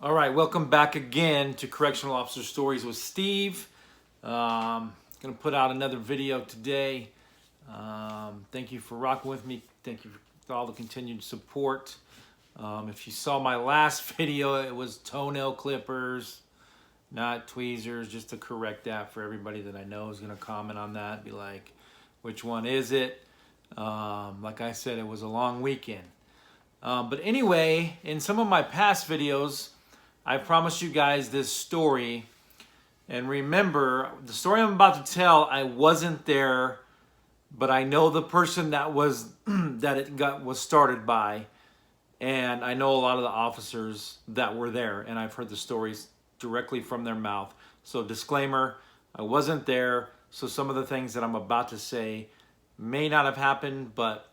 All right, welcome back again to Correctional Officer Stories with Steve. Going to put out another video today. Thank you for rocking with me. Thank you for all the continued support. If you saw my last video, it was toenail clippers, not tweezers, just to correct that for everybody that I know is going to comment on that. Be like, which one is it? Like I said, it was a long weekend. But anyway, in some of my past videos, I promised you guys this story. And remember, the story I'm about to tell, I wasn't there, but I know the person that was was started by, and I know a lot of the officers that were there, and I've heard the stories directly from their mouth. So disclaimer, I wasn't there, so some of the things that I'm about to say may not have happened, but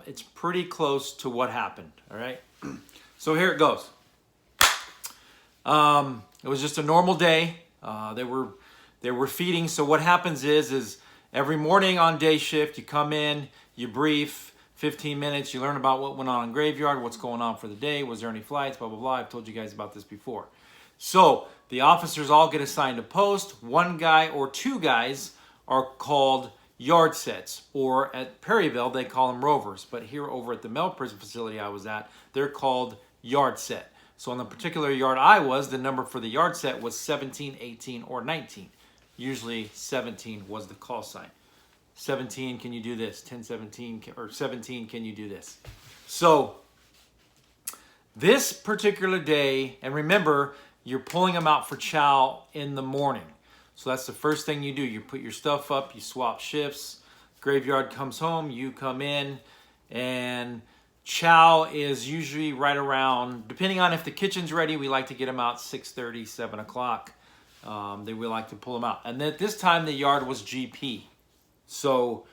it's pretty close to what happened, all right? So here it goes. It was just a normal day. They were feeding. So what happens is every morning on day shift, you come in, you brief, 15 minutes, you learn about what went on in graveyard, what's going on for the day, was there any flights, blah, blah, blah. I've told you guys about this before. So the officers all get assigned a post. One guy or two guys are called yard sets, or at Perryville, they call them rovers. But here over at the Mel Prison facility I was at, they're called yard set. So on the particular yard I was, the number for the yard set was 17, 18, or 19. Usually 17 was the call sign. 17, can you do this? 10, 17, or 17, can you do this? So this particular day, and remember, you're pulling them out for chow in the morning. So that's the first thing you do. You put your stuff up, you swap shifts. Graveyard comes home, you come in, and chow is usually right around, depending on if the kitchen's ready, we like to get them out 6:30, 7 o'clock. Then we like to pull them out. And at this time, the yard was GP. So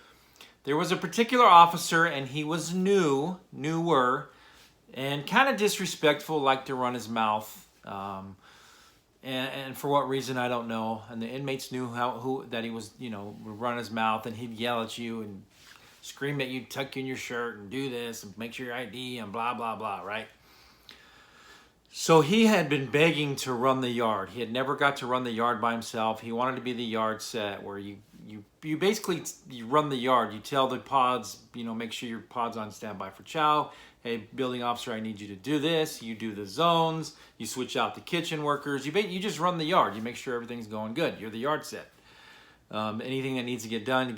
there was a particular officer, and he was newer, and kind of disrespectful, liked to run his mouth. And for what reason, I don't know. And the inmates knew that he was, would run his mouth, and he'd yell at you and scream at you, tuck you in your shirt, and do this, and make sure your ID, and blah, blah, blah, right? So he had been begging to run the yard. He had never got to run the yard by himself. He wanted to be the yard set, where you basically you run the yard. You tell the pods, make sure your pod's on standby for chow. Hey, building officer, I need you to do this. You do the zones. You switch out the kitchen workers. You just run the yard. You make sure everything's going good. You're the yard set. Anything that needs to get done,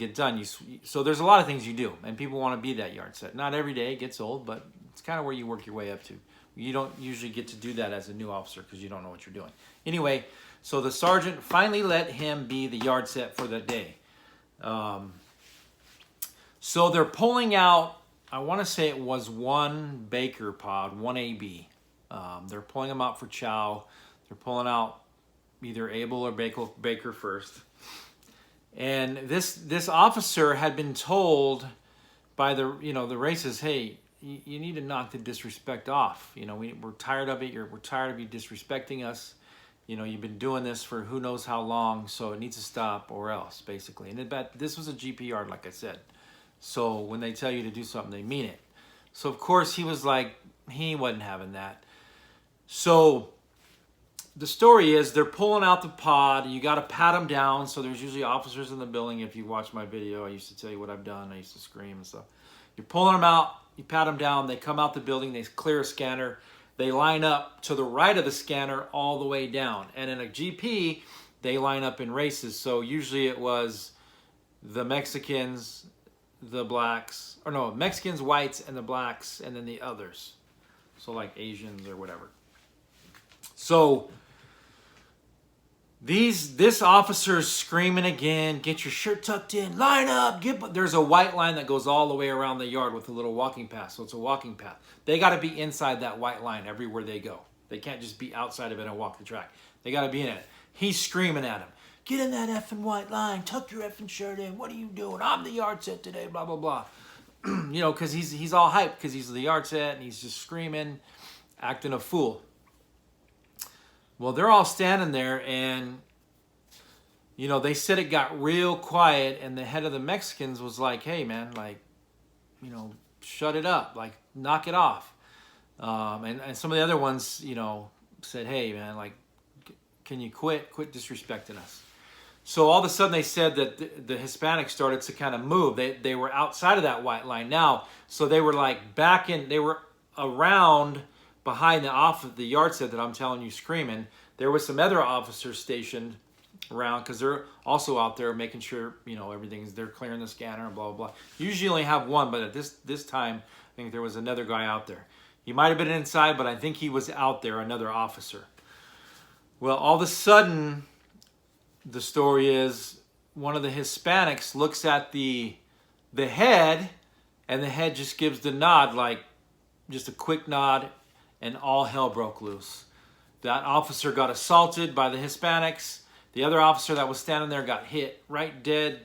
so there's a lot of things you do, and people want to be that yard set. Not every day, it gets old, but it's kind of where you work your way up to. You don't usually get to do that as a new officer because you don't know what you're doing. Anyway, so the sergeant finally let him be the yard set for the day. So they're pulling out, I want to say it was one Baker pod, one AB. They're pulling them out for chow. They're pulling out either Abel or Baker first. And this officer had been told by the races, hey, you need to knock the disrespect off. We're tired of it. We're tired of you disrespecting us. You've been doing this for who knows how long, so it needs to stop or else, basically. And this was a GP yard, like I said. So when they tell you to do something, they mean it. So of course he was like, he wasn't having that. So the story is they're pulling out the pod. You got to pat them down. So there's usually officers in the building. If you watch my video, I used to tell you what I've done. I used to scream and stuff. You're pulling them out. You pat them down. They come out the building. They clear a scanner. They line up to the right of the scanner all the way down. And in a GP, they line up in races. So usually it was the Mexicans, the blacks, or no, Mexicans, whites, and the blacks, and then the others. So like Asians or whatever. So this officer's screaming again, get your shirt tucked in, line up, there's a white line that goes all the way around the yard with a little walking path, so it's a walking path. They got to be inside that white line everywhere they go. They can't just be outside of it and walk the track. They got to be in it. He's screaming at him, get in that effing white line, tuck your effing shirt in, what are you doing? I'm the yard set today, blah, blah, blah. Because he's all hyped because he's the yard set, and he's just screaming, acting a fool. Well, they're all standing there, and, they said it got real quiet, and the head of the Mexicans was like, hey, man, shut it up, knock it off. And some of the other ones, said, hey, man, like, can you quit disrespecting us? So all of a sudden they said that the Hispanics started to kind of move. They were outside of that white line now. So they were like back in, they were around behind the yard set that I'm telling you screaming. There was some other officers stationed around because they're also out there making sure, you know, they're clearing the scanner and blah, blah, blah. Usually only have one, but at this time, I think there was another guy out there. He might have been inside, but I think he was out there, another officer. Well, all of a sudden, the story is one of the Hispanics looks at the head, and the head just gives the nod, like just a quick nod, and all hell broke loose. That officer got assaulted by the Hispanics. The other officer that was standing there got hit right dead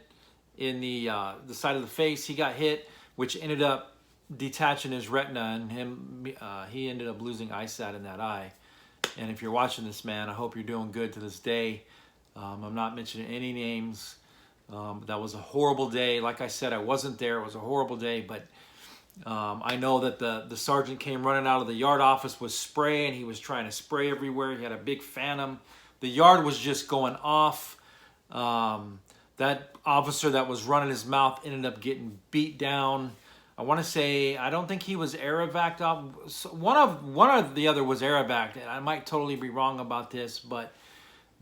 in the side of the face. He got hit, which ended up detaching his retina, and he ended up losing eyesight in that eye. And if you're watching this, man, I hope you're doing good to this day. I'm not mentioning any names. That was a horrible day. Like I said, I wasn't there. It was a horrible day, but I know that the sergeant came running out of the yard office with spray, and he was trying to spray everywhere. He had a big phantom. The yard was just going off. That officer that was running his mouth ended up getting beat down. I want to say, I don't think he was air-evac'd off. One of the other was air-evac'd. I might totally be wrong about this, but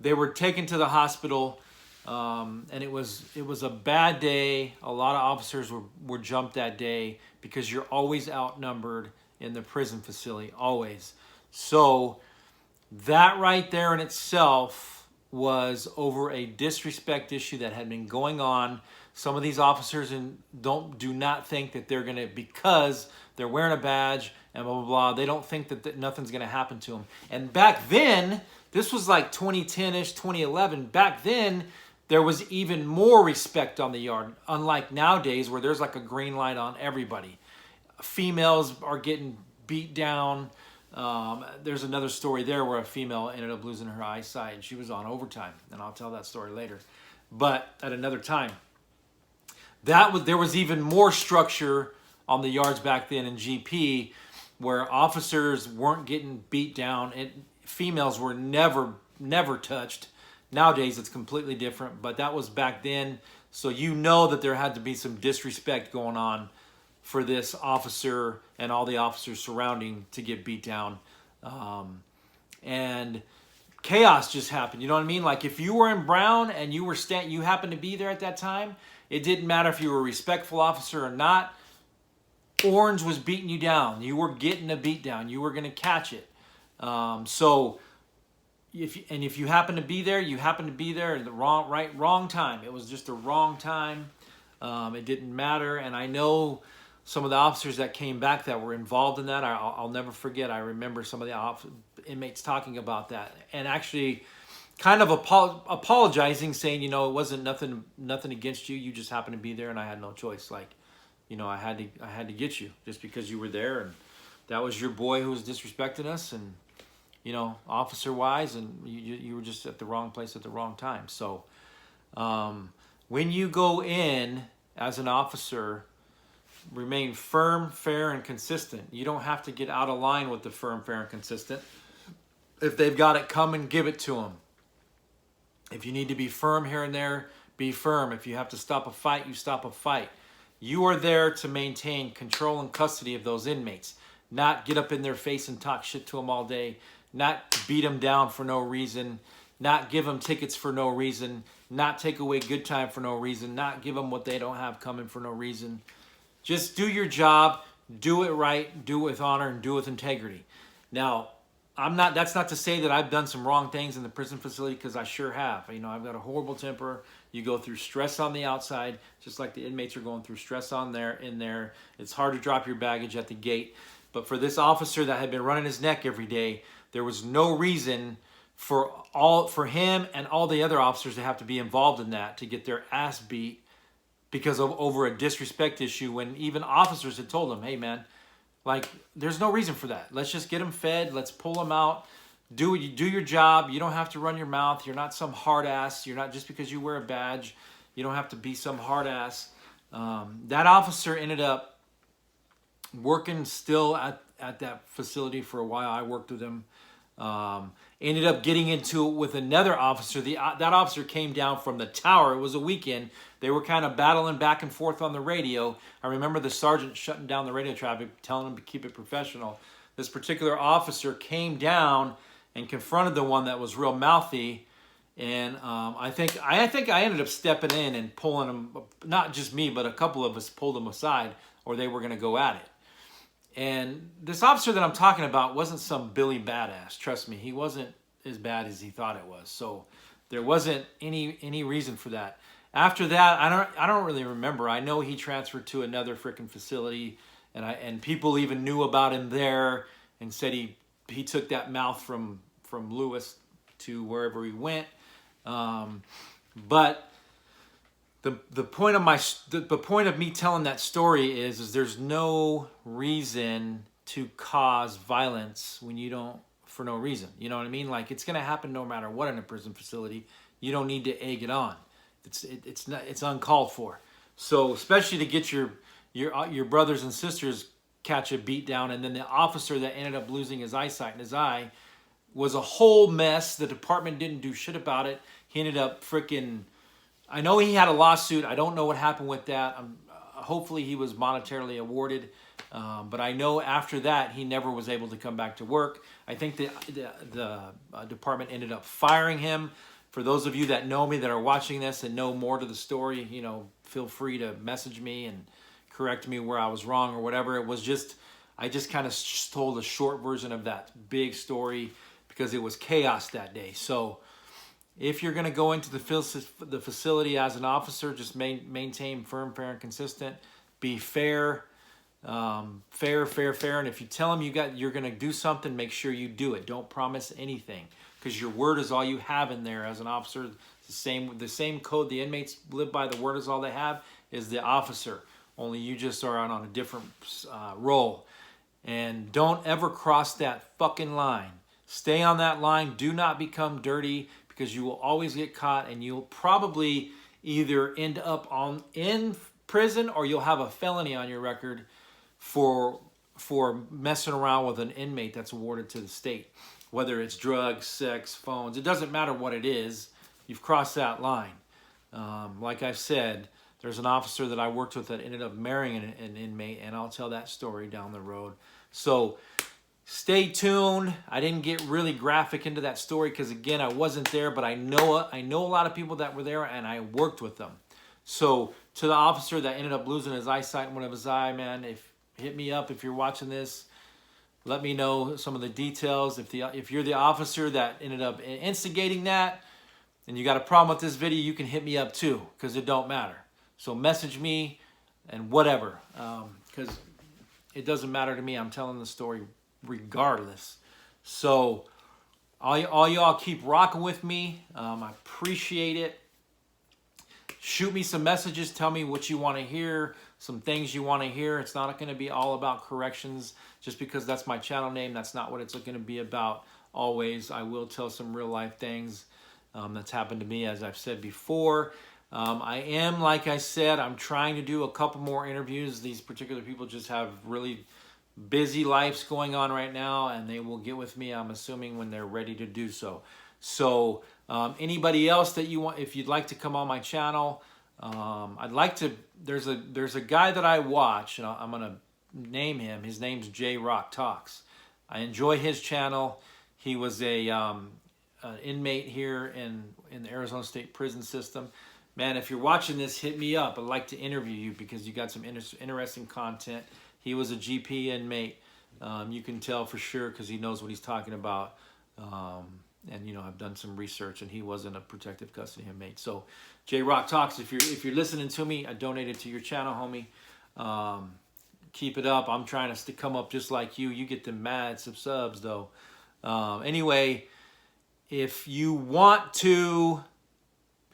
they were taken to the hospital, and it was a bad day. A lot of officers were jumped that day because you're always outnumbered in the prison facility, always. So that right there in itself was over a disrespect issue that had been going on. Some of these officers do not think that they're going to, because they're wearing a badge and blah, blah, blah, they don't think that nothing's going to happen to them. And back then, this was like 2010-ish, 2011. Back then, there was even more respect on the yard, unlike nowadays where there's like a green light on everybody. Females are getting beat down. There's another story there where a female ended up losing her eyesight, and she was on overtime, and I'll tell that story later. But at another time. There was even more structure on the yards back then in GP, where officers weren't getting beat down, and females were never touched. Nowadays it's completely different, but that was back then. So you know that there had to be some disrespect going on for this officer and all the officers surrounding to get beat down, and chaos just happened. You know what I mean? Like if you were in Brown and you happened to be there at that time. It didn't matter if you were a respectful officer or not. Orange was beating you down. You were getting a beat down. You were going to catch it. So if you happen to be there, you happen to be there at the wrong time. It was just the wrong time. It didn't matter. And I know some of the officers that came back that were involved in that. I'll never forget. I remember some of the inmates talking about that, and actually kind of apologizing, saying, you know, it wasn't nothing against you. You just happened to be there, and I had no choice. Like, you know, I had to get you just because you were there, and that was your boy who was disrespecting us, and you know, officer wise, and you were just at the wrong place at the wrong time. So, when you go in as an officer, remain firm, fair, and consistent. You don't have to get out of line with the firm, fair, and consistent. If they've got it, come and give it to them. If you need to be firm here and there, be firm. If you have to stop a fight, you stop a fight. You are there to maintain control and custody of those inmates, not get up in their face and talk shit to them all day, not beat them down for no reason, not give them tickets for no reason, not take away good time for no reason, not give them what they don't have coming for no reason. Just do your job, do it right, do it with honor, and do it with integrity. Now, that's not to say that I've done some wrong things in the prison facility, because I sure have. You know, I've got a horrible temper. You go through stress on the outside, just like the inmates are going through stress in there. It's hard to drop your baggage at the gate. But for this officer that had been running his neck every day, there was no reason for him and all the other officers to have to be involved in that, to get their ass beat because of over a disrespect issue, when even officers had told him, hey man, like, there's no reason for that. Let's just get them fed. Let's pull them out. Do your job. You don't have to run your mouth. You're not some hard ass. You're not, just because you wear a badge, you don't have to be some hard ass. That officer ended up working still at that facility for a while. I worked with him. Ended up getting into it with another officer. That officer came down from the tower. It was a weekend. They were kind of battling back and forth on the radio. I remember the sergeant shutting down the radio traffic, telling him to keep it professional. This particular officer came down and confronted the one that was real mouthy. And I think I ended up stepping in and pulling him, not just me, but a couple of us pulled him aside, or they were going to go at it. And this officer that I'm talking about wasn't some Billy badass. Trust me, he wasn't as bad as he thought it was. So there wasn't any reason for that. After that, I don't really remember. I know he transferred to another freaking facility, and people even knew about him there, and said he took that mouth from Lewis to wherever he went. But the point of me telling that story is there's no reason to cause violence when you don't, for no reason. You know what I mean? Like, it's gonna happen no matter what in a prison facility. You don't need to egg it on. It's uncalled for. So especially to get your brothers and sisters catch a beat down, and then the officer that ended up losing his eyesight in his eye was a whole mess. The department didn't do shit about it. He ended up freaking, I know he had a lawsuit. I don't know what happened with that. Hopefully he was monetarily awarded. But I know after that, he never was able to come back to work. I think the department ended up firing him. For those of you that know me, that are watching this and know more to the story, you know, feel free to message me and correct me where I was wrong or whatever. It was just, I just kind of told a short version of that big story because it was chaos that day. So if you're going to go into the facility as an officer, just maintain firm, fair, and consistent. Be fair, fair. And if you tell them you're going to do something, make sure you do it. Don't promise anything, because your word is all you have in there as an officer. The same code the inmates live by. The word is all they have is the officer. Only you just are on a different role. And don't ever cross that fucking line. Stay on that line. Do not become dirty, because you will always get caught, and you'll probably either end up in prison, or you'll have a felony on your record for messing around with an inmate that's awarded to the state. Whether it's drugs, sex, phones, it doesn't matter what it is. You've crossed that line. Like I've said, there's an officer that I worked with that ended up marrying an inmate, and I'll tell that story down the road. So stay tuned. I didn't get really graphic into that story because, again, I wasn't there, but I know a lot of people that were there, and I worked with them. So to the officer that ended up losing his eyesight in one of his eye, man, hit me up if you're watching this. Let me know some of the details. If you're the officer that ended up instigating that and you got a problem with this video, you can hit me up too, because it don't matter. So message me and whatever, because it doesn't matter to me. I'm telling the story regardless. So all y'all keep rocking with me. I appreciate it. Shoot me some messages. Tell me what you want to hear, some things you want to hear. It's not going to be all about corrections just because that's my channel name. That's not what it's going to be about always. I will tell some real life things that's happened to me, as I've said before. I am, like I said, I'm trying to do a couple more interviews. These particular people just have really busy lives going on right now, and they will get with me, I'm assuming, when they're ready to do so. So anybody else that you want, if you'd like to come on my channel, I'd like to, there's a guy that I watch, and I'm going to name him. His name's J Rock Talks. I enjoy his channel. He was an inmate here in the Arizona State prison system. Man, if you're watching this, hit me up. I'd like to interview you because you got some interesting content. He was a GP inmate. You can tell for sure because he knows what he's talking about. And you know, I've done some research, and he wasn't a protective custody inmate. So, J Rock Talks. If you're listening to me, I donated to your channel, homie. Keep it up. I'm trying to come up just like you. You get the mad subs though. Anyway, if you want to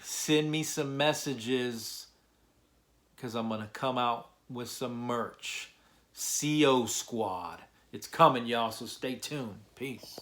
send me some messages, because I'm gonna come out with some merch. CO Squad. It's coming, y'all. So stay tuned. Peace.